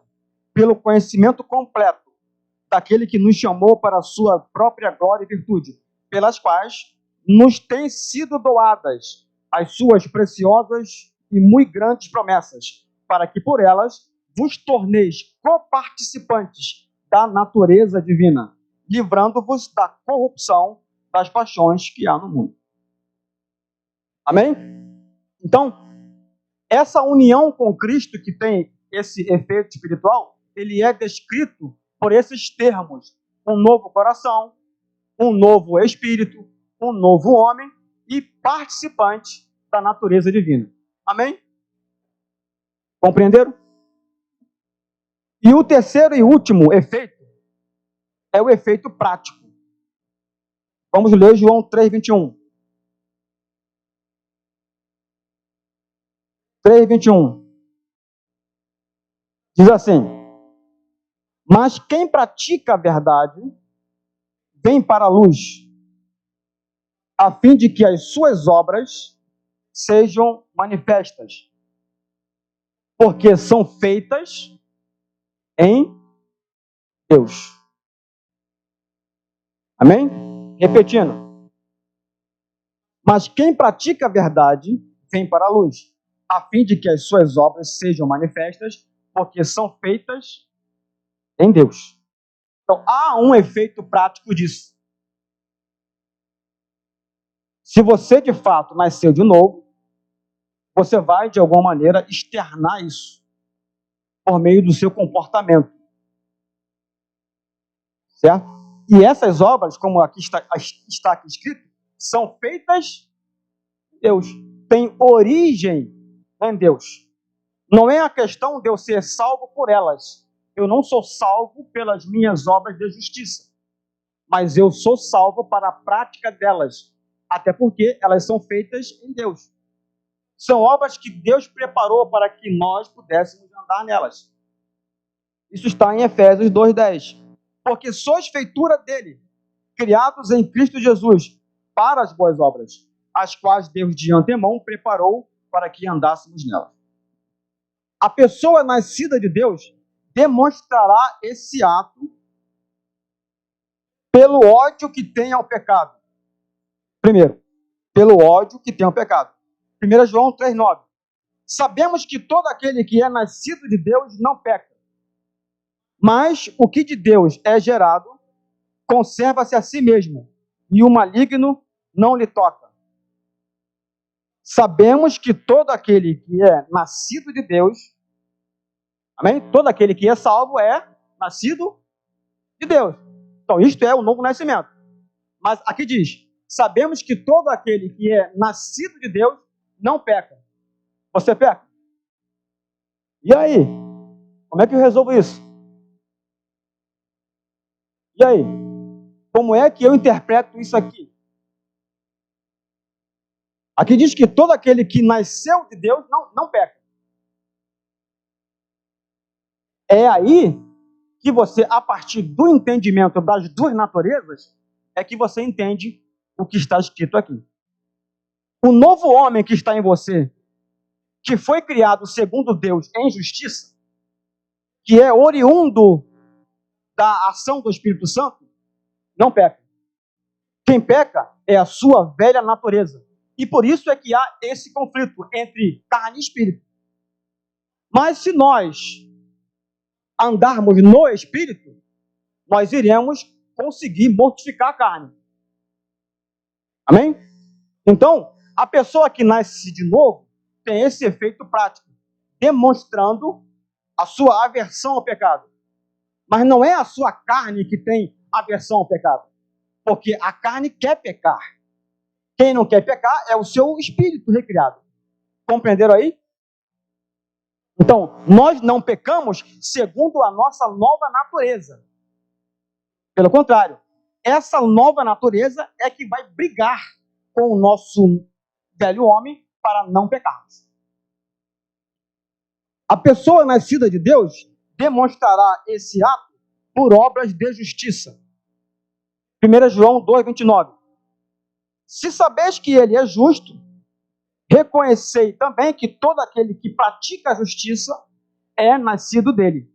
pelo conhecimento completo daquele que nos chamou para a sua própria glória e virtude, pelas quais nos têm sido doadas as suas preciosas e muito grandes promessas, para que por elas vos torneis coparticipantes da natureza divina, livrando-vos da corrupção das paixões que há no mundo. Amém? Então, essa união com Cristo que tem esse efeito espiritual, ele é descrito por esses termos: um novo coração, um novo espírito, um novo homem e participante da natureza divina. Amém? Compreenderam? E o terceiro e último efeito é o efeito prático. Vamos ler João 3,21. 3,21. Diz assim: mas quem pratica a verdade vem para a luz, a fim de que as suas obras sejam manifestas, porque são feitas em Deus. Amém? Repetindo. Mas quem pratica a verdade vem para a luz, a fim de que as suas obras sejam manifestas, porque são feitas em Deus. Então, há um efeito prático disso. Se você, de fato, nasceu de novo, você vai, de alguma maneira, externar isso por meio do seu comportamento. Certo? E essas obras, como aqui está aqui escrito, são feitas em Deus. Tem origem em Deus. Não é a questão de eu ser salvo por elas. Eu não sou salvo pelas minhas obras de justiça. Mas eu sou salvo para a prática delas. Até porque elas são feitas em Deus. São obras que Deus preparou para que nós pudéssemos andar nelas. Isso está em Efésios 2,10. Porque sois feitura dele, criados em Cristo Jesus, para as boas obras, as quais Deus de antemão preparou para que andássemos nelas. A pessoa nascida de Deus demonstrará esse ato pelo ódio que tem ao pecado. Primeiro, pelo ódio que tem ao pecado. 1 João 3,9. Sabemos que todo aquele que é nascido de Deus não peca. Mas o que de Deus é gerado, conserva-se a si mesmo, e o maligno não lhe toca. Sabemos que todo aquele que é nascido de Deus, amém? Todo aquele que é salvo é nascido de Deus. Então, isto é o novo nascimento. Mas aqui diz, sabemos que todo aquele que é nascido de Deus não peca. Você peca? E aí? Como é que eu resolvo isso? E aí? Como é que eu interpreto isso aqui? Aqui diz que todo aquele que nasceu de Deus não peca. É aí que você, a partir do entendimento das duas naturezas, é que você entende o que está escrito aqui. O novo homem que está em você, que foi criado segundo Deus em justiça, que é oriundo da ação do Espírito Santo, não peca. Quem peca é a sua velha natureza. E por isso é que há esse conflito entre carne e espírito. Mas se nós andarmos no espírito, nós iremos conseguir mortificar a carne. Amém? Então, a pessoa que nasce de novo tem esse efeito prático, demonstrando a sua aversão ao pecado. Mas não é a sua carne que tem aversão ao pecado. Porque a carne quer pecar. Quem não quer pecar é o seu espírito recriado. Compreenderam aí? Então, nós não pecamos segundo a nossa nova natureza. Pelo contrário, essa nova natureza é que vai brigar com o nosso velho homem para não pecarmos. A pessoa nascida de Deus demonstrará esse ato por obras de justiça. 1 João 2,29. Se sabeis que ele é justo, reconhecei também que todo aquele que pratica a justiça é nascido dele.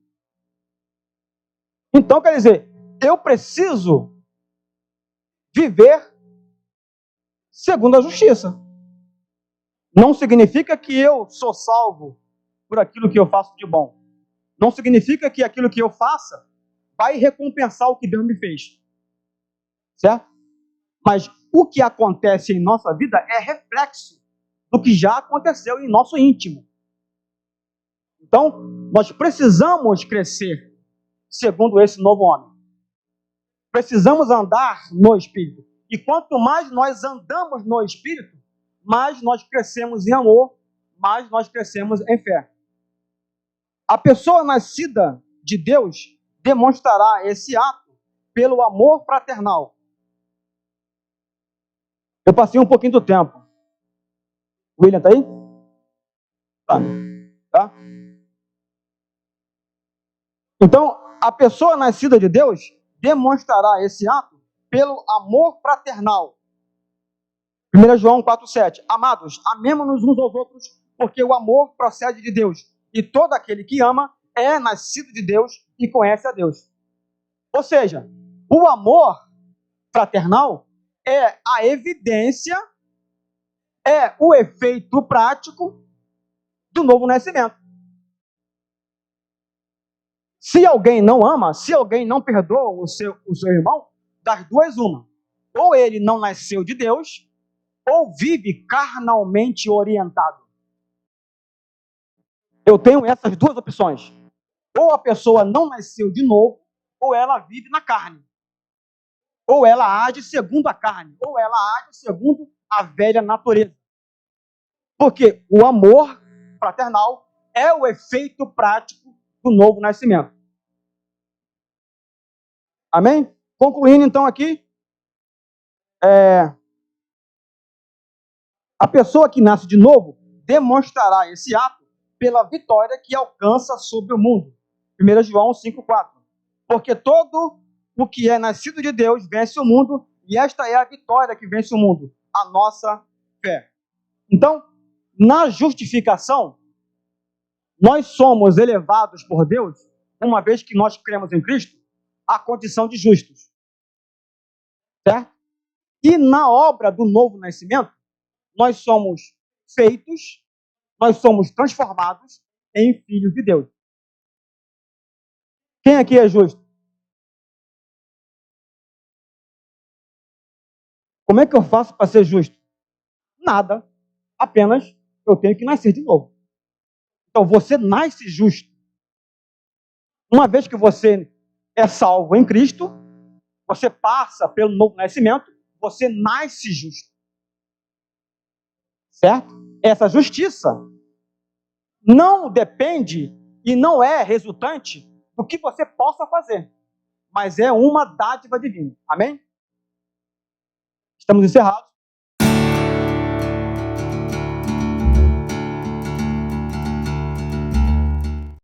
Então, quer dizer, eu preciso viver segundo a justiça. Não significa que eu sou salvo por aquilo que eu faço de bom. Não significa que aquilo que eu faça vai recompensar o que Deus me fez. Certo? Mas o que acontece em nossa vida é reflexo do que já aconteceu em nosso íntimo. Então, nós precisamos crescer segundo esse novo homem. Precisamos andar no Espírito. E quanto mais nós andamos no Espírito, mais nós crescemos em amor, mais nós crescemos em fé. A pessoa nascida de Deus demonstrará esse ato pelo amor fraternal. Eu passei um pouquinho do tempo. O William está aí? Tá. Então, a pessoa nascida de Deus demonstrará esse ato pelo amor fraternal. 1 João 4,7. Amados, amemo-nos uns aos outros, porque o amor procede de Deus. E todo aquele que ama é nascido de Deus e conhece a Deus. Ou seja, o amor fraternal é a evidência, é o efeito prático do novo nascimento. Se alguém não ama, se alguém não perdoa o seu irmão, das duas uma. Ou ele não nasceu de Deus, ou vive carnalmente orientado. Eu tenho essas duas opções. Ou a pessoa não nasceu de novo, ou ela vive na carne. Ou ela age segundo a carne, ou ela age segundo a velha natureza. Porque o amor fraternal é o efeito prático do novo nascimento. Amém? Concluindo então aqui, a pessoa que nasce de novo demonstrará esse ato pela vitória que alcança sobre o mundo. 1 João 5,4. Porque todo o que é nascido de Deus vence o mundo, e esta é a vitória que vence o mundo, a nossa fé. Então, na justificação, nós somos elevados por Deus, uma vez que nós cremos em Cristo, à condição de justos. Certo? E na obra do novo nascimento, nós somos feitos, nós somos transformados em filhos de Deus. Quem aqui é justo? Como é que eu faço para ser justo? Nada. Apenas eu tenho que nascer de novo. Então você nasce justo. Uma vez que você é salvo em Cristo, você passa pelo novo nascimento, você nasce justo. Certo? Essa justiça não depende e não é resultante do que você possa fazer, mas é uma dádiva divina. Amém? Estamos encerrados.